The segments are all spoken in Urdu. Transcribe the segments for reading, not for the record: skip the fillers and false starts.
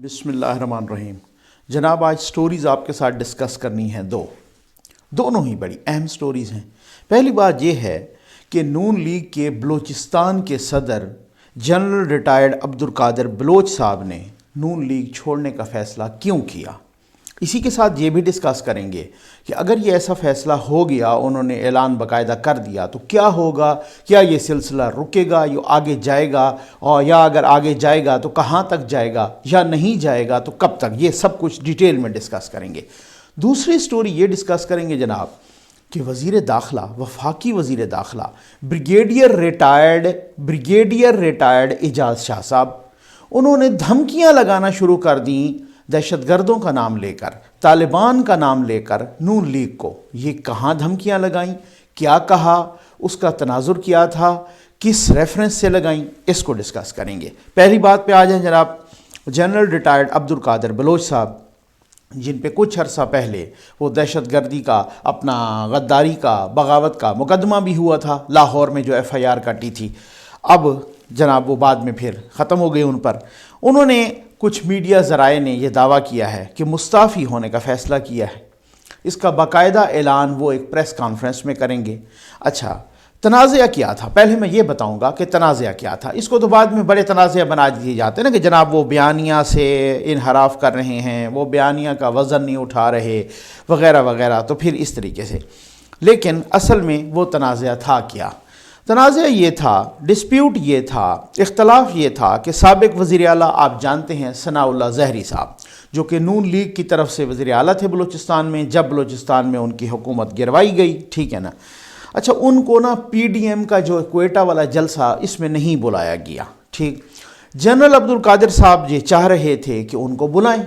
بسم اللہ الرحمن الرحیم۔ جناب آج سٹوریز آپ کے ساتھ ڈسکس کرنی ہیں دونوں ہی بڑی اہم سٹوریز ہیں۔ پہلی بات یہ ہے کہ نون لیگ کے بلوچستان کے صدر جنرل ریٹائرڈ عبدالقادر بلوچ صاحب نے نون لیگ چھوڑنے کا فیصلہ کیوں کیا۔ اسی کے ساتھ یہ بھی ڈسکس کریں گے کہ اگر یہ ایسا فیصلہ ہو گیا، انہوں نے اعلان باقاعدہ کر دیا تو کیا ہوگا، کیا یہ سلسلہ رکے گا یا آگے جائے گا، اور یا اگر آگے جائے گا تو کہاں تک جائے گا، یا نہیں جائے گا تو کب تک، یہ سب کچھ ڈیٹیل میں ڈسکس کریں گے۔ دوسری سٹوری یہ ڈسکس کریں گے جناب کہ وزیر داخلہ، وفاقی وزیر داخلہ بریگیڈیئر ریٹائرڈ اعجاز شاہ صاحب، انہوں نے دھمکیاں لگانا شروع کر دیں دہشت گردوں کا نام لے کر، طالبان کا نام لے کر نون لیگ کو۔ یہ کہاں دھمکیاں لگائیں، کیا کہا، اس کا تناظر کیا تھا، کس ریفرنس سے لگائیں، اس کو ڈسکس کریں گے۔ پہلی بات پہ آ جائیں جناب، جنرل ریٹائرڈ عبدالقادر بلوچ صاحب، جن پہ کچھ عرصہ پہلے وہ دہشت گردی کا، اپنا غداری کا، بغاوت کا مقدمہ بھی ہوا تھا لاہور میں، جو ایف آئی آر کٹی تھی، اب جناب وہ بعد میں پھر ختم ہو گئی ان پر۔ انہوں نے کچھ میڈیا ذرائع نے یہ دعویٰ کیا ہے کہ مستعفی ہونے کا فیصلہ کیا ہے۔ اس کا باقاعدہ اعلان وہ ایک پریس کانفرنس میں کریں گے۔ اچھا، تنازعہ کیا تھا، پہلے میں یہ بتاؤں گا کہ تنازعہ کیا تھا۔ اس کو تو بعد میں بڑے تنازعہ بنا دیے جاتے ہیں نا کہ جناب وہ بیانیہ سے انحراف کر رہے ہیں، وہ بیانیہ کا وزن نہیں اٹھا رہے، وغیرہ وغیرہ، تو پھر اس طریقے سے۔ لیکن اصل میں وہ تنازعہ تھا کیا؟ تنازعہ یہ تھا، ڈسپیوٹ یہ تھا، اختلاف یہ تھا کہ سابق وزیر اعلیٰ آپ جانتے ہیں ثناء اللہ زہری صاحب، جو کہ نون لیگ کی طرف سے وزیر اعلیٰ تھے بلوچستان میں، جب بلوچستان میں ان کی حکومت گروائی گئی، ٹھیک ہے نا۔ اچھا، ان کو نا پی ڈی ایم کا جو کوئٹہ والا جلسہ، اس میں نہیں بلایا گیا، ٹھیک۔ جنرل عبدالقادر صاحب یہ چاہ رہے تھے کہ ان کو بلائیں،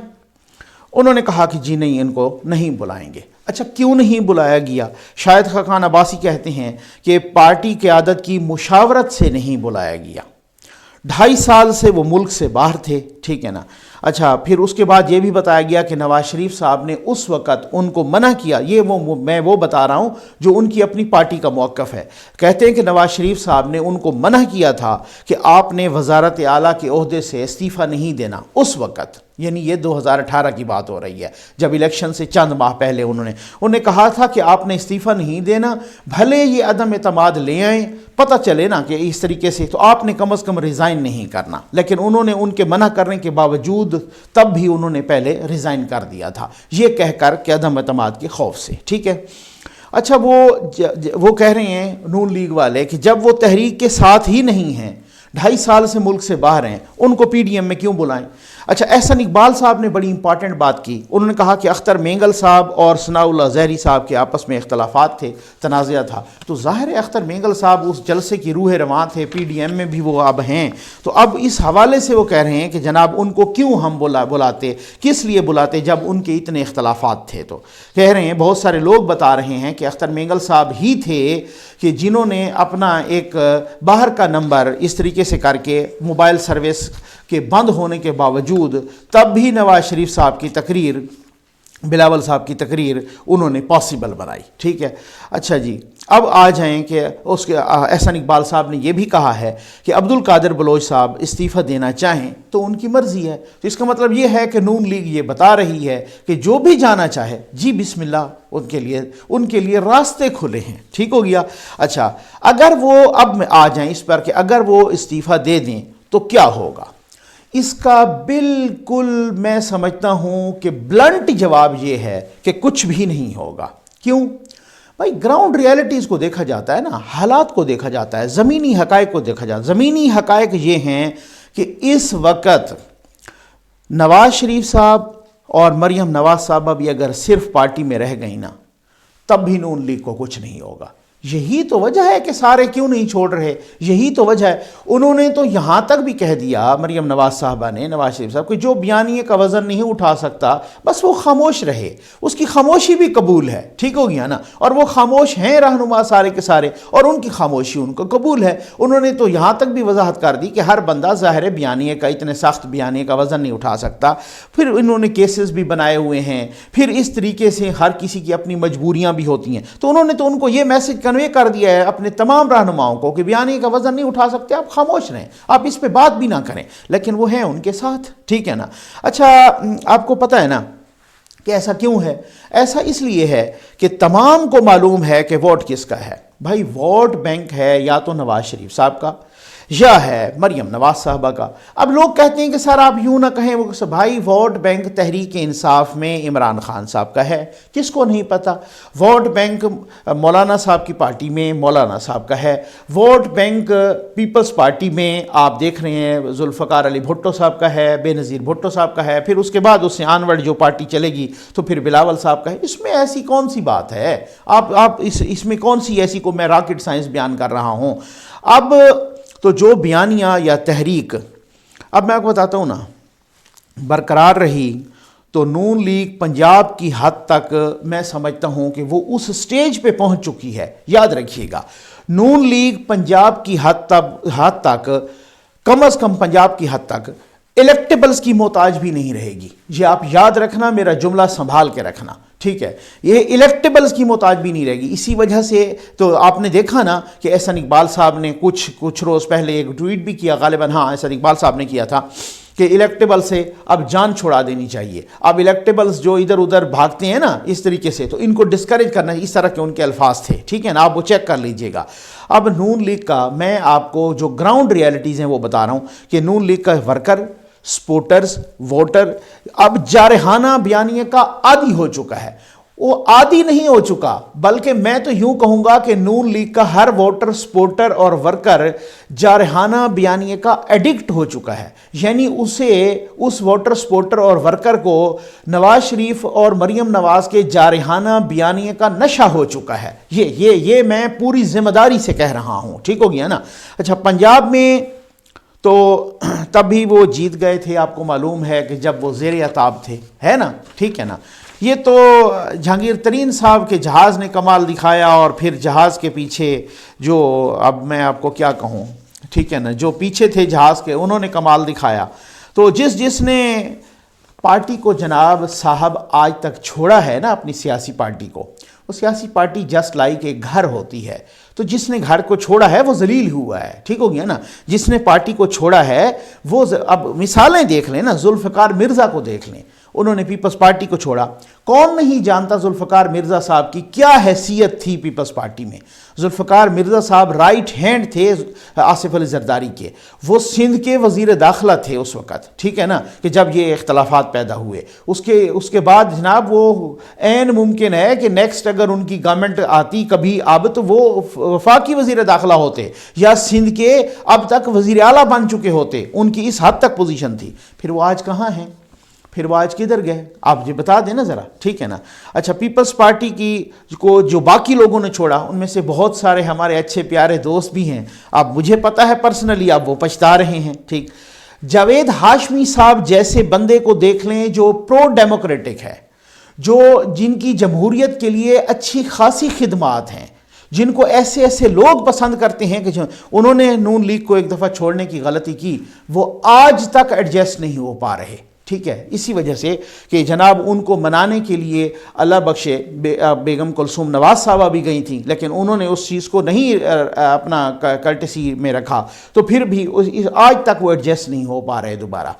انہوں نے کہا کہ جی نہیں، ان کو نہیں بلائیں گے۔ اچھا، کیوں نہیں بلایا گیا؟ شاہد خاقان عباسی کہتے ہیں کہ پارٹی قیادت کی مشاورت سے نہیں بلایا گیا۔ 2.5 سال سے وہ ملک سے باہر تھے، ٹھیک ہے نا۔ اچھا، پھر اس کے بعد یہ بھی بتایا گیا کہ نواز شریف صاحب نے اس وقت ان کو منع کیا۔ یہ میں وہ بتا رہا ہوں جو ان کی اپنی پارٹی کا موقف ہے۔ کہتے ہیں کہ نواز شریف صاحب نے ان کو منع کیا تھا کہ آپ نے وزارت اعلیٰ کے عہدے سے استعفیٰ نہیں دینا اس وقت، یعنی یہ 2018 کی بات ہو رہی ہے، جب الیکشن سے چند ماہ پہلے انہوں نے کہا تھا کہ آپ نے استعفیٰ نہیں دینا، بھلے یہ عدم اعتماد لے آئیں، پتہ چلے نا کہ اس طریقے سے، تو آپ نے کم از کم ریزائن نہیں کرنا۔ لیکن انہوں نے ان کے منع کرنے کے باوجود تب بھی انہوں نے پہلے ریزائن کر دیا تھا، یہ کہہ کر کہ عدم اعتماد کے خوف سے، ٹھیک ہے۔ اچھا، وہ کہہ رہے ہیں نون لیگ والے کہ جب وہ تحریک کے ساتھ ہی نہیں ہیں، 2.5 سال سے ملک سے باہر ہیں، ان کو پی ڈی ایم میں کیوں بلائیں؟ اچھا، احسن اقبال صاحب نے بڑی امپارٹنٹ بات کی، انہوں نے کہا کہ اختر مینگل صاحب اور ثناء اللہ زہری صاحب کے آپس میں اختلافات تھے، تنازعہ تھا، تو ظاہر ہے اختر مینگل صاحب اس جلسے کی روح رواں تھے، پی ڈی ایم میں بھی وہ اب ہیں، تو اب اس حوالے سے وہ کہہ رہے ہیں کہ جناب ان کو کیوں ہم بلاتے، کس لیے بلاتے جب ان کے اتنے اختلافات تھے؟ تو کہہ رہے ہیں، بہت سارے لوگ بتا رہے ہیں کہ اختر مینگل صاحب ہی تھے کہ جنہوں نے اپنا ایک باہر کا نمبر اس طریقے سے کر کے موبائل سروس کے بند ہونے کے باوجود تب بھی نواز شریف صاحب کی تقریر، بلاول صاحب کی تقریر انہوں نے پاسبل بنائی، ٹھیک ہے۔ اچھا جی، اب آ جائیں کہ اس کے احسن اقبال صاحب نے یہ بھی کہا ہے کہ عبدالقادر بلوچ صاحب استعفیٰ دینا چاہیں تو ان کی مرضی ہے، تو اس کا مطلب یہ ہے کہ نون لیگ یہ بتا رہی ہے کہ جو بھی جانا چاہے جی بسم اللہ، ان کے لیے راستے کھلے ہیں، ٹھیک ہو گیا۔ اچھا، اگر وہ اب میں آ جائیں اس پر کہ اگر وہ استعفیٰ دے دیں تو کیا ہوگا؟ اس کا بالکل میں سمجھتا ہوں کہ بلنٹ جواب یہ ہے کہ کچھ بھی نہیں ہوگا۔ کیوں؟ بھائی گراؤنڈ ریالٹیز کو دیکھا جاتا ہے نا، حالات کو دیکھا جاتا ہے، زمینی حقائق کو دیکھا جاتا ہے۔ زمینی حقائق یہ ہیں کہ اس وقت نواز شریف صاحب اور مریم نواز صاحبہ بھی اگر صرف پارٹی میں رہ گئی نا، تب بھی نون لیگ کو کچھ نہیں ہوگا۔ یہی تو وجہ ہے کہ سارے کیوں نہیں چھوڑ رہے، یہی تو وجہ ہے۔ انہوں نے تو یہاں تک بھی کہہ دیا، مریم نواز صاحبہ نے، نواز شریف صاحب، کہ جو بیانیے کا وزن نہیں اٹھا سکتا بس وہ خاموش رہے، اس کی خاموشی بھی قبول ہے، ٹھیک ہو گیا نا۔ اور وہ خاموش ہیں رہنما سارے کے سارے، اور ان کی خاموشی ان کو قبول ہے۔ انہوں نے تو یہاں تک بھی وضاحت کر دی کہ ہر بندہ ظاہر بیانیے کا، اتنے سخت بیانیے کا وزن نہیں اٹھا سکتا۔ پھر انہوں نے کیسز بھی بنائے ہوئے ہیں، پھر اس طریقے سے ہر کسی کی اپنی مجبوریاں بھی ہوتی ہیں، تو انہوں نے تو ان کو یہ میسج کنوے کر دیا ہے اپنے تمام رہنماؤں کو کہ بیانیے کا وزن نہیں اٹھا سکتے، آپ خاموش رہیں، آپ اس پہ بات بھی نہ کریں، لیکن وہ ہیں ان کے ساتھ، ٹھیک ہے نا۔ اچھا آپ کو پتہ ہے نا کہ ایسا کیوں ہے؟ ایسا اس لیے ہے کہ تمام کو معلوم ہے کہ ووٹ کس کا ہے۔ بھائی ووٹ بینک ہے یا تو نواز شریف صاحب کا یا ہے مریم نواز صاحبہ کا۔ اب لوگ کہتے ہیں کہ سر آپ یوں نہ کہیں، وہ بھائی ووٹ بینک تحریک انصاف میں عمران خان صاحب کا ہے، کس کو نہیں پتہ؟ ووٹ بینک مولانا صاحب کی پارٹی میں مولانا صاحب کا ہے، ووٹ بینک پیپلز پارٹی میں آپ دیکھ رہے ہیں ذوالفقار علی بھٹو صاحب کا ہے، بے نظیر بھٹو صاحب کا ہے، پھر اس کے بعد اس سے آنورڈ جو پارٹی چلے گی تو پھر بلاول صاحب کا ہے۔ اس میں ایسی کون سی بات ہے؟ آپ اس میں کون سی ایسی کو میں راکٹ سائنس بیان کر رہا ہوں؟ اب تو جو بیانیہ یا تحریک اب میں آپ کو بتاتا ہوں نا برقرار رہی تو نون لیگ پنجاب کی حد تک میں سمجھتا ہوں کہ وہ اس سٹیج پہ پہنچ چکی ہے۔ یاد رکھیے گا نون لیگ پنجاب کی حد تک کم از کم پنجاب کی حد تک الیکٹیبلز کی محتاج بھی نہیں رہے گی۔ یہ آپ یاد رکھنا، میرا جملہ سنبھال کے رکھنا، ٹھیک ہے؟ یہ الیکٹیبلز کی محتاج بھی نہیں رہے گی۔ اسی وجہ سے تو آپ نے دیکھا نا کہ احسن اقبال صاحب نے کچھ روز پہلے ایک ٹویٹ بھی کیا، غالباً ہاں احسن اقبال صاحب نے کیا تھا کہ الیکٹیبل سے اب جان چھڑا دینی چاہیے۔ اب الیکٹیبلز جو ادھر ادھر بھاگتے ہیں نا اس طریقے سے، تو ان کو ڈسکریج کرنا، اس طرح کے ان کے الفاظ تھے، ٹھیک ہے نا؟ آپ وہ چیک کر لیجئے گا۔ اب نون لیگ کا میں آپ کو جو گراؤنڈ ریالٹیز ہیں وہ بتا رہا ہوں کہ نون لیگ کا ورکر، سپورٹرز، ووٹر اب جارحانہ بیانیے کا عادی ہو چکا ہے۔ وہ عادی نہیں ہو چکا بلکہ میں تو یوں کہوں گا کہ نون لیگ کا ہر ووٹر، سپورٹر اور ورکر جارحانہ بیانیے کا ایڈکٹ ہو چکا ہے۔ یعنی اس ووٹر، سپورٹر اور ورکر کو نواز شریف اور مریم نواز کے جارحانہ بیانیے کا نشہ ہو چکا ہے۔ یہ میں پوری ذمہ داری سے کہہ رہا ہوں، ٹھیک ہو گیا نا؟ اچھا پنجاب میں تو تب بھی وہ جیت گئے تھے، آپ کو معلوم ہے کہ جب وہ زیر عتاب تھے، ہے نا؟ ٹھیک ہے نا؟ یہ تو جہانگیر ترین صاحب کے جہاز نے کمال دکھایا، اور پھر جہاز کے پیچھے جو اب میں آپ کو کیا کہوں، ٹھیک ہے نا، جو پیچھے تھے جہاز کے انہوں نے کمال دکھایا۔ تو جس نے پارٹی کو جناب صاحب آج تک چھوڑا ہے نا اپنی سیاسی پارٹی کو، وہ سیاسی پارٹی جسٹ لائک ایک گھر ہوتی ہے، تو جس نے گھر کو چھوڑا ہے وہ ذلیل ہوا ہے، ٹھیک ہو گیا نا؟ جس نے پارٹی کو چھوڑا ہے وہ اب مثالیں دیکھ لیں نا، ذوالفقار مرزا کو دیکھ لیں، انہوں نے پیپلز پارٹی کو چھوڑا۔ کون نہیں جانتا ذوالفقار مرزا صاحب کی کیا حیثیت تھی پیپلز پارٹی میں؟ ذوالفقار مرزا صاحب رائٹ ہینڈ تھے آصف علی زرداری کے، وہ سندھ کے وزیر داخلہ تھے اس وقت، ٹھیک ہے نا، کہ جب یہ اختلافات پیدا ہوئے۔ اس کے بعد جناب وہ عین ممکن ہے کہ نیکسٹ اگر ان کی گورنمنٹ آتی کبھی اب تو وہ وفاقی وزیر داخلہ ہوتے یا سندھ کے اب تک وزیر اعلیٰ بن چکے ہوتے، ان کی اس حد تک پوزیشن تھی۔ پھر وہ آج کہاں ہیں؟ پھر وہ آج کدھر گئے؟ آپ یہ بتا دیں نا ذرا، ٹھیک ہے نا؟ اچھا پیپلز پارٹی کو جو باقی لوگوں نے چھوڑا ان میں سے بہت سارے ہمارے اچھے پیارے دوست بھی ہیں، اب مجھے پتہ ہے پرسنلی اب وہ پچھتا رہے ہیں، ٹھیک؟ جاوید ہاشمی صاحب جیسے بندے کو دیکھ لیں جو پرو ڈیموکریٹک ہے، جن کی جمہوریت کے لیے اچھی خاصی خدمات ہیں، جن کو ایسے لوگ پسند کرتے ہیں کہ انہوں نے نون لیگ کو ایک دفعہ چھوڑنے کی غلطی کی، وہ آج تک ایڈجسٹ نہیں ہو پا رہے، ٹھیک ہے؟ اسی وجہ سے کہ جناب ان کو منانے کے لیے اللہ بخشے بیگم کلثوم نواز صاحبہ بھی گئی تھیں، لیکن انہوں نے اس چیز کو نہیں اپنا کرٹسی میں رکھا، تو پھر بھی آج تک وہ ایڈجسٹ نہیں ہو پا رہے دوبارہ۔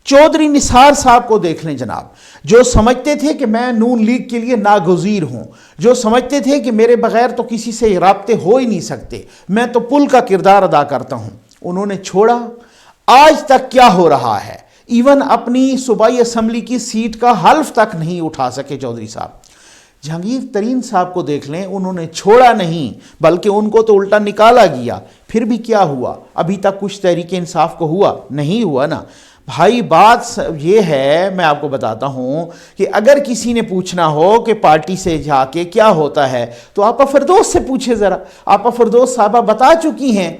چودھری نثار صاحب کو دیکھ لیں جناب، جو سمجھتے تھے کہ میں نون لیگ کے لیے ناگزیر ہوں، جو سمجھتے تھے کہ میرے بغیر تو کسی سے رابطے ہو ہی نہیں سکتے، میں تو پل کا کردار ادا کرتا ہوں، انہوں نے چھوڑا۔ آج تک کیا ہو رہا ہے؟ ایون اپنی صوبائی اسمبلی کی سیٹ کا حلف تک نہیں اٹھا سکے چودھری صاحب۔ جہانگیر ترین صاحب کو دیکھ لیں، انہوں نے چھوڑا نہیں بلکہ ان کو تو الٹا نکالا گیا۔ پھر بھی کیا ہوا؟ ابھی تک کچھ تحریک انصاف کو ہوا نہیں ہوا نا بھائی۔ بات یہ ہے، میں آپ کو بتاتا ہوں کہ اگر کسی نے پوچھنا ہو کہ پارٹی سے جا کے کیا ہوتا ہے تو آپا فردوس سے پوچھے ذرا۔ آپا فردوس صاحبہ بتا چکی ہیں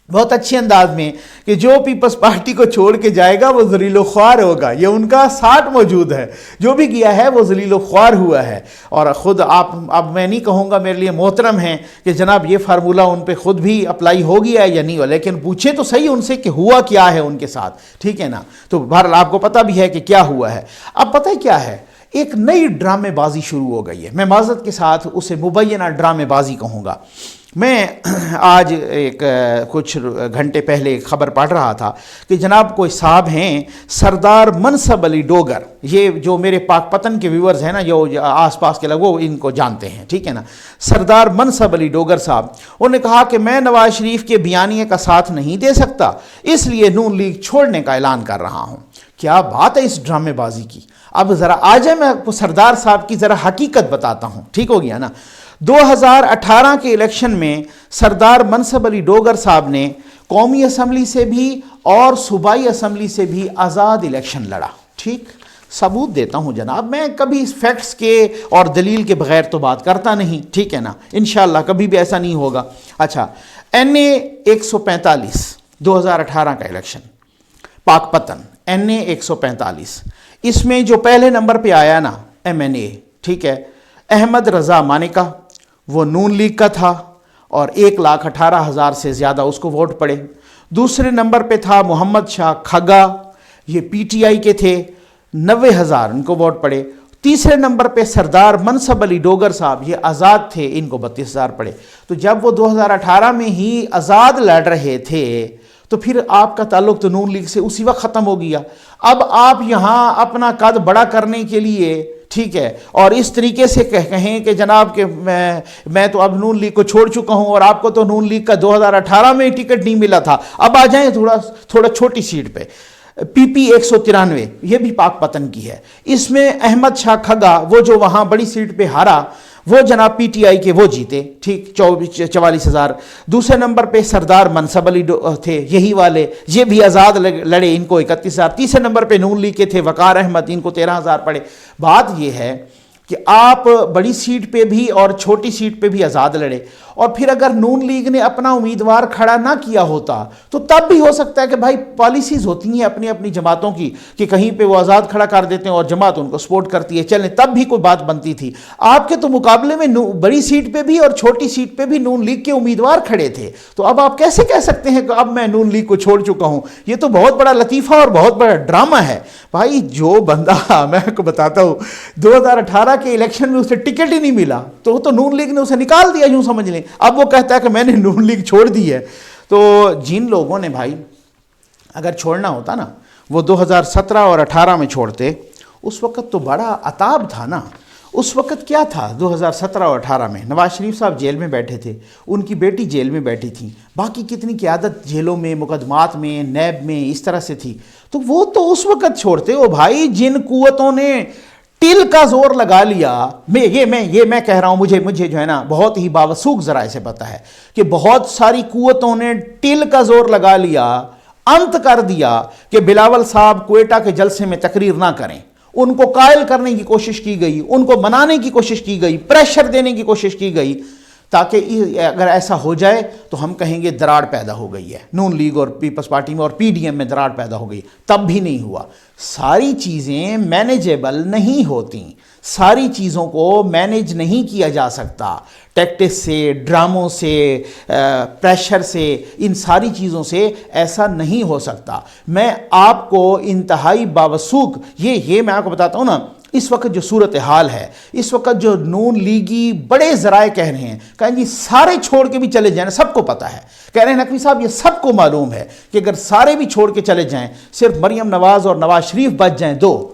بہت اچھے انداز میں کہ جو پیپلز پارٹی کو چھوڑ کے جائے گا وہ ذلیل و خوار ہوگا، یہ ان کا ساٹھ موجود ہے، جو بھی گیا ہے وہ ذلیل و خوار ہوا ہے۔ اور خود آپ، اب میں نہیں کہوں گا میرے لیے محترم ہیں کہ جناب یہ فارمولہ ان پہ خود بھی اپلائی ہو گیا ہے یا نہیں ہوا، لیکن پوچھیں تو صحیح ان سے کہ ہوا کیا ہے ان کے ساتھ، ٹھیک ہے نا؟ تو بہرحال آپ کو پتہ بھی ہے کہ کیا ہوا ہے۔ اب پتہ کیا ہے، ایک نئی ڈرامے بازی شروع ہو گئی ہے. میں معذرت کے ساتھ اسے مبینہ ڈرامے بازی کہوں گا. میں آج کچھ گھنٹے پہلے خبر پڑھ رہا تھا کہ جناب کوئی صاحب ہیں سردار منصب علی ڈوگر، یہ جو میرے پاک پتن کے ویورز ہیں نا، جو آس پاس کے لوگ وہ ان کو جانتے ہیں، ٹھیک ہے نا. سردار منصب علی ڈوگر صاحب، انہوں نے کہا کہ میں نواز شریف کے بیانیے کا ساتھ نہیں دے سکتا، اس لیے نون لیگ چھوڑنے کا اعلان کر رہا ہوں. کیا بات ہے اس ڈرامے بازی کی. اب ذرا آ جائے میں آپ کو سردار صاحب کی ذرا حقیقت بتاتا ہوں، ٹھیک ہو گیا نا. 2018 کے الیکشن میں سردار منصب علی ڈوگر صاحب نے قومی اسمبلی سے بھی اور صوبائی اسمبلی سے بھی آزاد الیکشن لڑا. ٹھیک، ثبوت دیتا ہوں جناب، میں کبھی فیکٹس کے اور دلیل کے بغیر تو بات کرتا نہیں، ٹھیک ہے نا، انشاءاللہ کبھی بھی ایسا نہیں ہوگا. اچھا، NA 145 2018 کا الیکشن، پاک پتن NA 145، اس میں جو پہلے نمبر پہ آیا نا MNA، ٹھیک ہے، احمد رضا مانیکا، وہ نون لیگ کا تھا اور 1,18,000 سے زیادہ اس کو ووٹ پڑے. دوسرے نمبر پہ تھا محمد شاہ کھگا، یہ PTI کے تھے، 90,000 ان کو ووٹ پڑے. تیسرے نمبر پہ سردار منصب علی ڈوگر صاحب، یہ آزاد تھے، ان کو 32,000 پڑے. تو جب وہ 2018 میں ہی آزاد لڑ رہے تھے تو پھر آپ کا تعلق تو نون لیگ سے اسی وقت ختم ہو گیا. اب آپ یہاں اپنا قد بڑا کرنے کے لیے، ٹھیک ہے، اور اس طریقے سے کہیں کہ جناب کہ میں تو اب نون لیگ کو چھوڑ چکا ہوں اور آپ کو تو نون لیگ کا 2018 میں ٹکٹ نہیں ملا تھا. اب آ جائیں تھوڑا چھوٹی سیٹ پہ، PP 193، یہ بھی پاک پتن کی ہے. اس میں احمد شاہ کھگا، وہ جو وہاں بڑی سیٹ پہ ہارا، وہ جناب PTI کے وہ جیتے، ٹھیک، 44,000. دوسرے نمبر پہ سردار منصب علی تھے، یہی والے، یہ بھی آزاد لڑے، ان کو 31,000. تیسرے نمبر پہ نون لیگ کے تھے وقار احمد، ان کو 13,000 پڑے. بات یہ ہے کہ آپ بڑی سیٹ پہ بھی اور چھوٹی سیٹ پہ بھی آزاد لڑے، اور پھر اگر نون لیگ نے اپنا امیدوار کھڑا نہ کیا ہوتا تو تب بھی ہو سکتا ہے کہ بھائی پالیسیز ہوتی ہیں اپنی اپنی جماعتوں کی کہ کہیں پہ وہ آزاد کھڑا کر دیتے ہیں اور جماعت ان کو سپورٹ کرتی ہے، چلیں تب بھی کوئی بات بنتی تھی. آپ کے تو مقابلے میں بڑی سیٹ پہ بھی اور چھوٹی سیٹ پہ بھی نون لیگ کے امیدوار کھڑے تھے. تو اب آپ کیسے کہہ سکتے ہیں کہ اب میں نون لیگ کو چھوڑ چکا ہوں؟ یہ تو بہت بڑا لطیفہ اور بہت بڑا ڈرامہ ہے. بھائی جو بندہ، میں آپ کو بتاتا ہوں، 2018 کے الیکشن میں اسے ٹکٹ ہی نہیں ملا تو نون لیگ نے اسے نکال دیا، یوں سمجھ لیں. اب وہ کہتا ہے کہ میں نے نون لیگ چھوڑ دی ہے. تو جن لوگوں نے بھائی اگر چھوڑنا ہوتا نا، وہ 2017 اور 18 میں چھوڑتے. اس وقت تو بڑا عطاب تھا نا. اس وقت کیا تھا 2017 اور 18 میں؟ نواز شریف صاحب جیل میں بیٹھے تھے، ان کی بیٹی جیل میں بیٹھی تھی، باقی کتنی قیادت جیلوں میں، مقدمات میں، نیب میں اس طرح سے تھی. تو وہ تو اس وقت چھوڑتے ہو بھائی جن قوتوں نے ٹل کا زور لگا لیا. میں کہہ رہا ہوں، مجھے جو ہے نا بہت ہی باوثوق ذرائع سے پتہ ہے کہ بہت ساری قوتوں نے ٹل کا زور لگا لیا، انت کر دیا کہ بلاول صاحب کوئٹہ کے جلسے میں تقریر نہ کریں. ان کو قائل کرنے کی کوشش کی گئی، ان کو منانے کی کوشش کی گئی، پریشر دینے کی کوشش کی گئی، تاکہ اگر ایسا ہو جائے تو ہم کہیں گے دراڑ پیدا ہو گئی ہے نون لیگ اور پیپلز پارٹی میں اور PDM میں دراڑ پیدا ہو گئی. تب بھی نہیں ہوا. ساری چیزیں مینیجیبل نہیں ہوتی، ساری چیزوں کو مینیج نہیں کیا جا سکتا. ٹیکٹس سے، ڈراموں سے، پریشر سے، ان ساری چیزوں سے ایسا نہیں ہو سکتا. میں آپ کو انتہائی باوثوق یہ میں آپ کو بتاتا ہوں نا، اس وقت جو صورتحال ہے، اس وقت جو نون لیگی بڑے ذرائع کہہ رہے ہیں، کہیں جی سارے چھوڑ کے بھی چلے جائیں، سب کو پتہ ہے، کہہ رہے ہیں نقوی صاحب یہ سب کو معلوم ہے کہ اگر سارے بھی چھوڑ کے چلے جائیں، صرف مریم نواز اور نواز شریف بچ جائیں دو،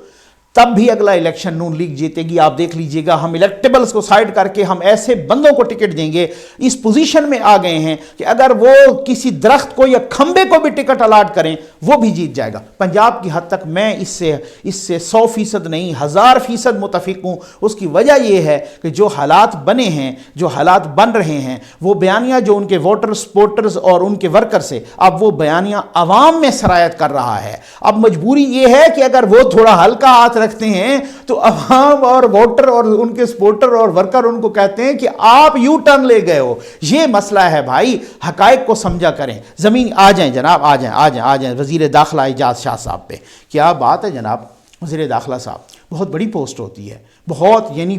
تب بھی اگلا الیکشن نون لیگ جیتے گی. آپ دیکھ لیجئے گا، ہم الیکٹیبلز کو سائیڈ کر کے ہم ایسے بندوں کو ٹکٹ دیں گے. اس پوزیشن میں آ گئے ہیں کہ اگر وہ کسی درخت کو یا کھمبے کو بھی ٹکٹ الاٹ کریں وہ بھی جیت جائے گا. پنجاب کی حد تک میں اس سے 100% نہیں 1000% متفق ہوں. اس کی وجہ یہ ہے کہ جو حالات بنے ہیں، جو حالات بن رہے ہیں، وہ بیانیہ جو ان کے ووٹر سپورٹرز اور ان کے ورکر سے، اب وہ بیانیہ عوام میں سرایت کر رہا ہے. اب مجبوری یہ ہے کہ اگر وہ تھوڑا ہلکا ہاتھ رکھتے ہیں تو عوام اور ووٹر اور ان کے سپورٹر اور ورکر ان کو کہتے ہیں کہ آپ یو ٹرن لے گئے ہو. یہ مسئلہ ہے بھائی، حقائق کو سمجھا کریں. زمین آ جائیں جناب، آ جائیں وزیر داخلہ اعجاز شاہ صاحب پہ. کیا بات ہے جناب، وزیر داخلہ صاحب بہت بڑی پوسٹ ہوتی ہے، بہت، یعنی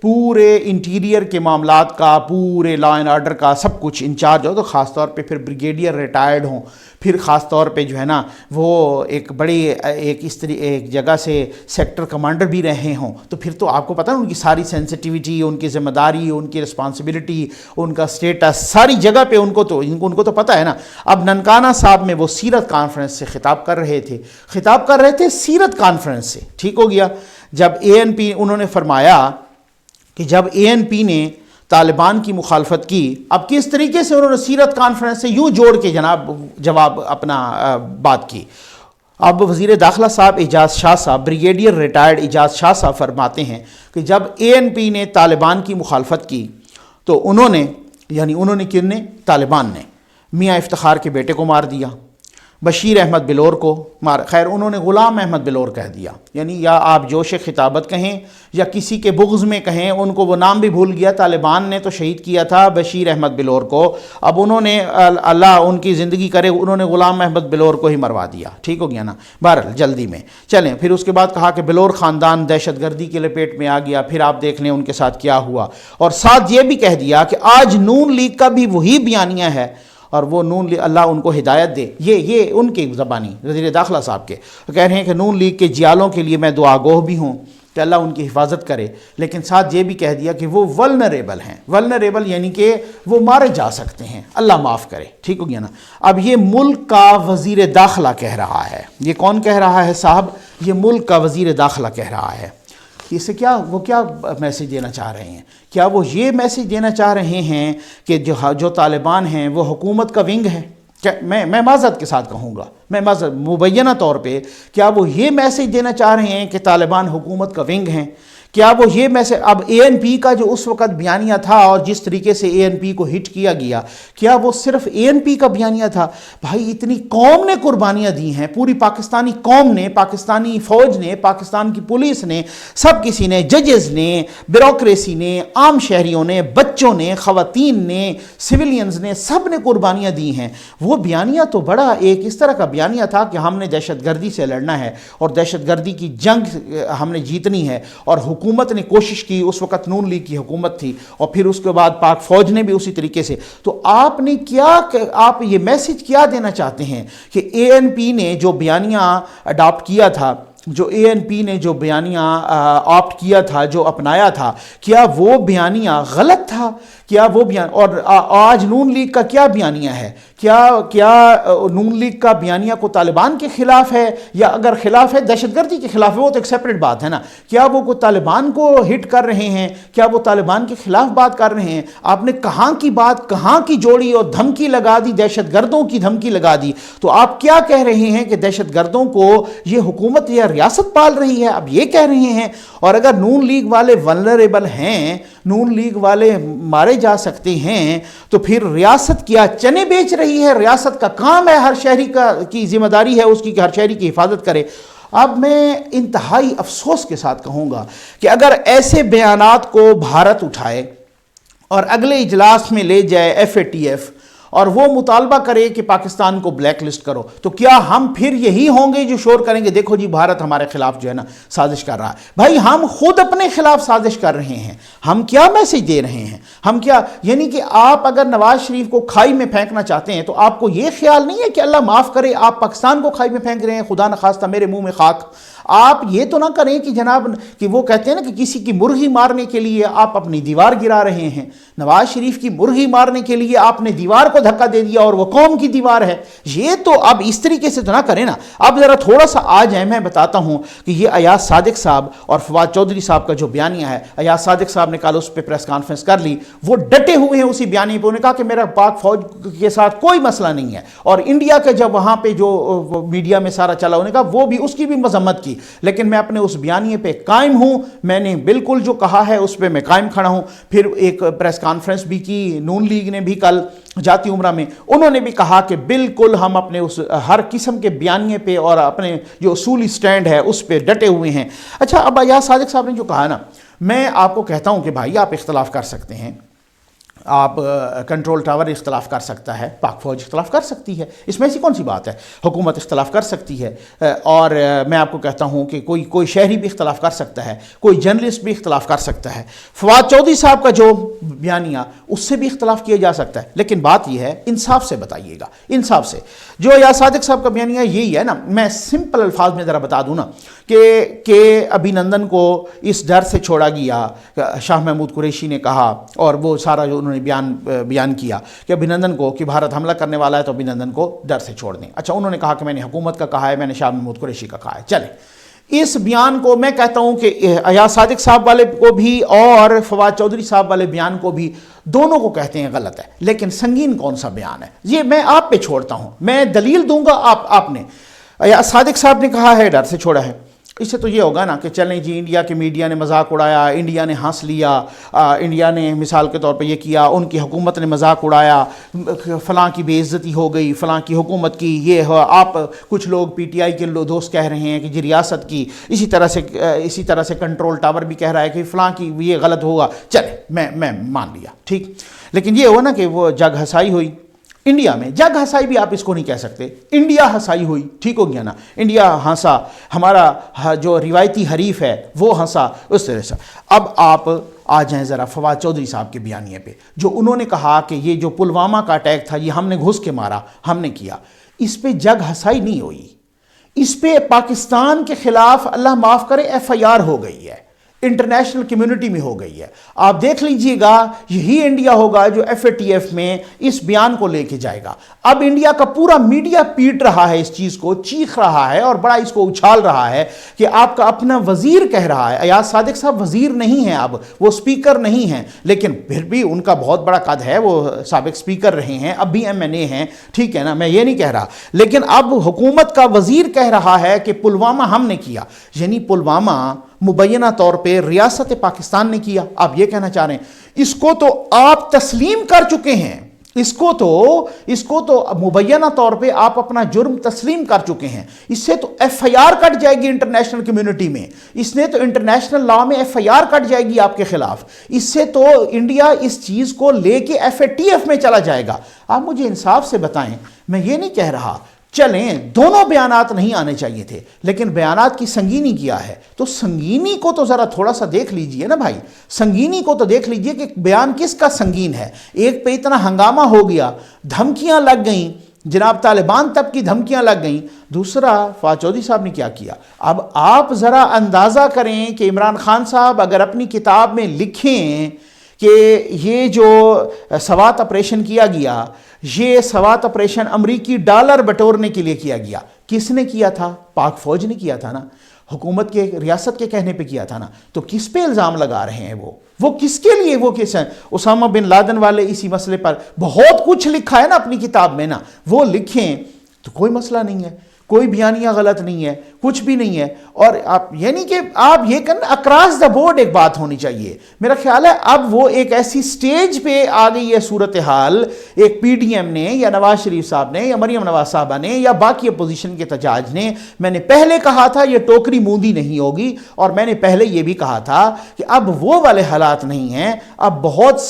پورے انٹیریئر کے معاملات کا، پورے لا اینڈ آرڈر کا سب کچھ انچارج ہو، تو خاص طور پہ پھر بریگیڈیئر ریٹائرڈ ہوں، پھر خاص طور پہ جو ہے نا وہ ایک بڑی ایک جگہ سے سیکٹر کمانڈر بھی رہے ہوں، تو پھر تو آپ کو پتہ ہے ان کی ساری سینسٹیوٹی، ان کی ذمہ داری، ان کی رسپانسبلٹی، ان کا سٹیٹس ساری جگہ پہ ان کو تو پتہ ہے نا۔ اب ننکانہ صاحب میں وہ سیرت کانفرنس سے خطاب کر رہے تھے سیرت کانفرنس سے، ٹھیک ہو گیا۔ جب ANP انہوں نے فرمایا کہ جب ANP نے طالبان کی مخالفت کی، اب کس طریقے سے انہوں نے سیرت کانفرنس سے یوں جوڑ کے جواب اپنا بات کی۔ اب وزیر داخلہ صاحب اعجاز شاہ صاحب، بریگیڈیئر ریٹائرڈ اعجاز شاہ صاحب فرماتے ہیں کہ جب ANP نے طالبان کی مخالفت کی تو انہوں نے کن نے؟ طالبان نے میاں افتخار کے بیٹے کو مار دیا، بشیر احمد بلور کو خیر انہوں نے غلام احمد بلور کہہ دیا، یعنی یا آپ جوش خطابت کہیں یا کسی کے بغض میں کہیں، ان کو وہ نام بھی بھول گیا۔ طالبان نے تو شہید کیا تھا بشیر احمد بلور کو، اب انہوں نے اللہ ان کی زندگی کرے، انہوں نے غلام احمد بلور کو ہی مروا دیا، ٹھیک ہو گیا نا۔ بہرحال جلدی میں چلیں، پھر اس کے بعد کہا کہ بلور خاندان دہشت گردی کے لپیٹ میں آ گیا، پھر آپ دیکھ لیں ان کے ساتھ کیا ہوا، اور ساتھ یہ بھی کہہ دیا کہ آج نون لیگ کا بھی وہی بیانیہ ہے، اور وہ اللہ ان کو ہدایت دے، یہ ان کی زبانی وزیر داخلہ صاحب کے کہہ رہے ہیں کہ نون لیگ کے جیالوں کے لیے میں دعا گو بھی ہوں کہ اللہ ان کی حفاظت کرے، لیکن ساتھ یہ بھی کہہ دیا کہ وہ ولنریبل ہیں، ولنریبل یعنی کہ وہ مارے جا سکتے ہیں، اللہ معاف کرے، ٹھیک ہو گیا نا۔ اب یہ ملک کا وزیر داخلہ کہہ رہا ہے، یہ کون کہہ رہا ہے صاحب؟ یہ ملک کا وزیر داخلہ کہہ رہا ہے۔ اس سے وہ کیا میسیج دینا چاہ رہے ہیں؟ کیا وہ یہ میسیج دینا چاہ رہے ہیں کہ جو طالبان ہیں وہ حکومت کا ونگ ہے؟ میں معذرت کے ساتھ کہوں گا، مبینہ طور پہ کیا وہ یہ میسیج دینا چاہ رہے ہیں کہ طالبان حکومت کا ونگ ہیں؟ کیا وہ یہ میسیج اب ANP کا جو اس وقت بیانیہ تھا اور جس طریقے سے ANP کو ہٹ کیا گیا، کیا وہ صرف ANP کا بیانیہ تھا؟ بھائی اتنی قوم نے قربانیاں دی ہیں، پوری پاکستانی قوم نے، پاکستانی فوج نے، پاکستان کی پولیس نے، سب کسی نے، ججز نے، بیوروکریسی نے، عام شہریوں نے، بچوں نے، خواتین نے، سویلینز نے، سب نے قربانیاں دی ہیں۔ وہ بیانیہ تو بڑا ایک اس طرح کا بیانیہ تھا کہ ہم نے دہشت گردی سے لڑنا ہے اور دہشت گردی کی جنگ ہم نے جیتنی ہے، اور حکومت نے کوشش کی، اس وقت نون لیگ کی حکومت تھی، اور پھر اس کے بعد پاک فوج نے بھی اسی طریقے سے۔ تو آپ یہ میسیج کیا دینا چاہتے ہیں کہ ANP نے جو بیانیہ اڈاپٹ کیا تھا، آپٹ کیا تھا، جو اپنایا تھا، کیا وہ بیانیہ غلط تھا؟ کیا وہ اور آج نون لیگ کا کیا بیانیہ ہے؟ کیا نون لیگ کا بیانیہ کو طالبان کے خلاف ہے، یا اگر خلاف ہے دہشت گردی کے خلاف ہے، وہ تو ایک سیپریٹ بات ہے نا۔ کیا وہ طالبان کو ہٹ کر رہے ہیں؟ کیا وہ طالبان کے خلاف بات کر رہے ہیں؟ آپ نے کہاں کی بات کہاں کی جوڑی اور دھمکی لگا دی، دہشت گردوں کی دھمکی لگا دی۔ تو آپ کیا کہہ رہے ہیں کہ دہشت گردوں کو یہ حکومت یا ریاست پال رہی ہے، اب یہ کہہ رہے ہیں۔ اور اگر نون لیگ والے ولنریبل ہیں، نون لیگ والے مارے جا سکتے ہیں، تو پھر ریاست کیا چنے بیچ رہی ہے؟ ریاست کا کام ہے، ہر شہری کی ذمہ داری ہے اس کی کہ ہر شہری کی حفاظت کرے۔ اب میں انتہائی افسوس کے ساتھ کہوں گا کہ اگر ایسے بیانات کو بھارت اٹھائے اور اگلے اجلاس میں لے جائے FATF اور وہ مطالبہ کرے کہ پاکستان کو بلیک لسٹ کرو، تو کیا ہم پھر یہی ہوں گے جو شور کریں گے دیکھو جی بھارت ہمارے خلاف جو ہے نا سازش کر رہا ہے؟ بھائی ہم خود اپنے خلاف سازش کر رہے ہیں، ہم کیا میسیج دے رہے ہیں؟ ہم کیا، یعنی کہ آپ اگر نواز شریف کو کھائی میں پھینکنا چاہتے ہیں تو آپ کو یہ خیال نہیں ہے کہ اللہ معاف کرے آپ پاکستان کو کھائی میں پھینک رہے ہیں، خدا نخواستہ میرے منہ میں خاک۔ آپ یہ تو نہ کریں کہ جناب کہ وہ کہتے ہیں نا کہ کسی کی مرغی مارنے کے لیے آپ اپنی دیوار گرا رہے ہیں۔ نواز شریف کی مرغی مارنے کے لیے آپ نے دیوار کو دھکا دے دیا اور وہ قوم کی دیوار ہے۔ یہ تو اب اس طریقے سے تو نہ کریں نا۔ اب ذرا تھوڑا سا آ جائیں، میں بتاتا ہوں کہ یہ ایاز صادق صاحب اور فواد چودھری صاحب کا جو بیانیہ ہے، ایاز صادق صاحب نے کل اس پہ پریس کانفرنس کر لی، وہ ڈٹے ہوئے ہیں اسی بیانیے پہ۔ انہوں نے کہا کہ میرا پاک فوج کے ساتھ کوئی مسئلہ نہیں ہے، اور انڈیا کا جب وہاں پہ جو میڈیا میں سارا چلا، انہوں نے کہا وہ بھی اس کی بھی مذمت کی، لیکن میں اپنے اس بیانیے پہ قائم ہوں، میں نے بالکل جو کہا ہے اس پہ میں قائم کھڑا ہوں۔ پھر ایک پریس کانفرنس بھی کی نون لیگ نے بھی کل جاتی عمرہ میں، انہوں نے بھی کہا کہ بالکل ہم اپنے اس ہر قسم کے بیانیے پہ اور اپنے جو اصولی سٹینڈ ہے اس پہ ڈٹے ہوئے ہیں۔ اچھا، اب ایاز صادق صاحب نے جو کہا نا، میں آپ کو کہتا ہوں کہ بھائی آپ اختلاف کر سکتے ہیں، آپ کنٹرول ٹاور اختلاف کر سکتا ہے، پاک فوج اختلاف کر سکتی ہے، اس میں ایسی کون سی بات ہے؟ حکومت اختلاف کر سکتی ہے، اور میں آپ کو کہتا ہوں کہ کوئی شہری بھی اختلاف کر سکتا ہے، کوئی جرنلسٹ بھی اختلاف کر سکتا ہے، فواد چودھری صاحب کا جو بیانیہ اس سے بھی اختلاف کیا جا سکتا ہے، لیکن بات یہ ہے انصاف سے بتائیے گا، انصاف سے۔ جو ایاز صادق صاحب کا بیانیہ یہی ہے نا، میں سمپل الفاظ میں ذرا بتا دوں نا کہ ابھینندن کو اس ڈر سے چھوڑا گیا، شاہ محمود قریشی نے کہا، اور وہ سارا جو انہوں نے بیان کیا کہ ابھینندن کو، کہ بھارت حملہ کرنے والا ہے تو ابھینندن کو ڈر سے چھوڑ دیں۔ اچھا، انہوں نے کہا کہ میں نے حکومت کا کہا ہے، میں نے شاہ محمود قریشی کا کہا ہے۔ چلیں، اس بیان کو میں کہتا ہوں کہ ایاز صادق صاحب والے کو بھی اور فواد چودھری صاحب والے بیان کو بھی، دونوں کو کہتے ہیں غلط ہے، لیکن سنگین کون سا بیان ہے یہ میں آپ پہ چھوڑتا ہوں، میں دلیل دوں گا، آپ نے۔ ایاز صادق صاحب نے کہا ہے ڈر سے چھوڑا ہے، اس سے تو یہ ہوگا نا کہ چلیں جی انڈیا کے میڈیا نے مذاق اڑایا، انڈیا نے ہنس لیا، انڈیا نے مثال کے طور پہ یہ کیا، ان کی حکومت نے مذاق اڑایا، فلاں کی بے عزتی ہو گئی، فلاں کی حکومت کی یہ ہو، آپ کچھ لوگ پی ٹی آئی کے دوست کہہ رہے ہیں کہ جی ریاست کی، اسی طرح سے کنٹرول ٹاور بھی کہہ رہا ہے کہ فلاں کی یہ غلط ہوگا، چلیں میں مان لیا، ٹھیک۔ لیکن یہ ہوا نا کہ وہ جگ ہسائی ہوئی انڈیا میں، جگ ہسائی بھی آپ اس کو نہیں کہہ سکتے، انڈیا ہسائی ہوئی، ٹھیک ہو گیا نا، انڈیا ہنسا، ہمارا جو روایتی حریف ہے وہ ہنسا، اس طرح سے۔ اب آپ آ جائیں ذرا فواد چودھری صاحب کے بیانیے پہ، جو انہوں نے کہا کہ یہ جو پلوامہ کا اٹیک تھا یہ ہم نے گھس کے مارا، ہم نے کیا، اس پہ جگ ہسائی نہیں ہوئی، اس پہ پاکستان کے خلاف اللہ معاف کرے ایف آئی آر ہو گئی ہے، انٹرنیشنل کمیونٹی میں ہو گئی ہے۔ آپ دیکھ لیجئے گا، یہی انڈیا ہوگا جو ایف اے ٹی ایف میں اس بیان کو لے کے جائے گا۔ اب انڈیا کا پورا میڈیا پیٹ رہا ہے اس چیز کو، چیخ رہا ہے اور بڑا اس کو اچھال رہا ہے کہ آپ کا اپنا وزیر کہہ رہا ہے، ایاز صادق صاحب وزیر نہیں ہیں، اب وہ سپیکر نہیں ہیں، لیکن پھر بھی ان کا بہت بڑا قد ہے، وہ سابق سپیکر رہے ہیں، اب بھی ایم این اے ہیں، ٹھیک ہے نا، میں یہ نہیں کہہ رہا، لیکن اب حکومت کا وزیر کہہ رہا ہے کہ پلوامہ ہم نے کیا، یعنی پلوامہ مبینہ طور پہ ریاست پاکستان نے کیا۔ آپ یہ کہنا چاہ رہے ہیں اس کو تو آپ تسلیم کر چکے ہیں، اس کو تو مبینہ طور پہ آپ اپنا جرم تسلیم کر چکے ہیں، اس سے تو ایف آئی آر کٹ جائے گی انٹرنیشنل کمیونٹی میں، اس نے تو انٹرنیشنل لا میں ایف آئی آر کٹ جائے گی آپ کے خلاف، اس سے تو انڈیا اس چیز کو لے کے ایف اے ٹی ایف میں چلا جائے گا۔ آپ مجھے انصاف سے بتائیں، میں یہ نہیں کہہ رہا چلیں دونوں بیانات نہیں آنے چاہیے تھے، لیکن بیانات کی سنگینی کیا ہے، تو سنگینی کو تو ذرا تھوڑا سا دیکھ لیجئے نا بھائی، سنگینی کو تو دیکھ لیجئے کہ بیان کس کا سنگین ہے۔ ایک پہ اتنا ہنگامہ ہو گیا، دھمکیاں لگ گئیں، جناب طالبان تب کی دھمکیاں لگ گئیں، دوسرا فواد چودھری صاحب نے کیا کیا۔ اب آپ ذرا اندازہ کریں کہ عمران خان صاحب اگر اپنی کتاب میں لکھیں کہ یہ جو سوات آپریشن کیا گیا، یہ سوات آپریشن امریکی ڈالر بٹورنے کے لیے کیا گیا، کس نے کیا تھا؟ پاک فوج نے کیا تھا نا، حکومت کے ریاست کے کہنے پہ کیا تھا نا، تو کس پہ الزام لگا رہے ہیں وہ کس کے لیے، وہ کس ہیں؟ اسامہ بن لادن والے اسی مسئلے پر بہت کچھ لکھا ہے نا اپنی کتاب میں نا، وہ لکھیں تو کوئی مسئلہ نہیں ہے، کوئی بیانیہ غلط نہیں ہے، کچھ بھی نہیں ہے۔ اور آپ یعنی کہ آپ یہ کرنا اکراس دا بورڈ ایک بات ہونی چاہیے، میرا خیال ہے اب وہ ایک ایسی سٹیج پہ آ گئی ہے صورتحال، ایک پی ڈی ایم نے یا نواز شریف صاحب نے یا مریم نواز صاحبہ نے یا باقی اپوزیشن کے تجاج نے، میں نے پہلے کہا تھا یہ ٹوکری موندی نہیں ہوگی، اور میں نے پہلے یہ بھی کہا تھا کہ اب وہ والے حالات نہیں ہیں، اب بہت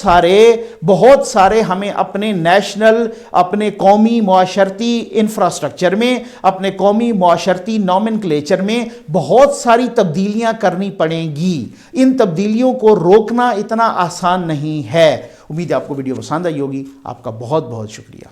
سارے ہمیں اپنے نیشنل، اپنے قومی معاشرتی انفراسٹرکچر میں، اپنے قومی معاشرتی نومنکلیچر میں بہت ساری تبدیلیاں کرنی پڑیں گی، ان تبدیلیوں کو روکنا اتنا آسان نہیں ہے۔ امید ہے آپ کو ویڈیو پسند آئی ہوگی، آپ کا بہت بہت شکریہ۔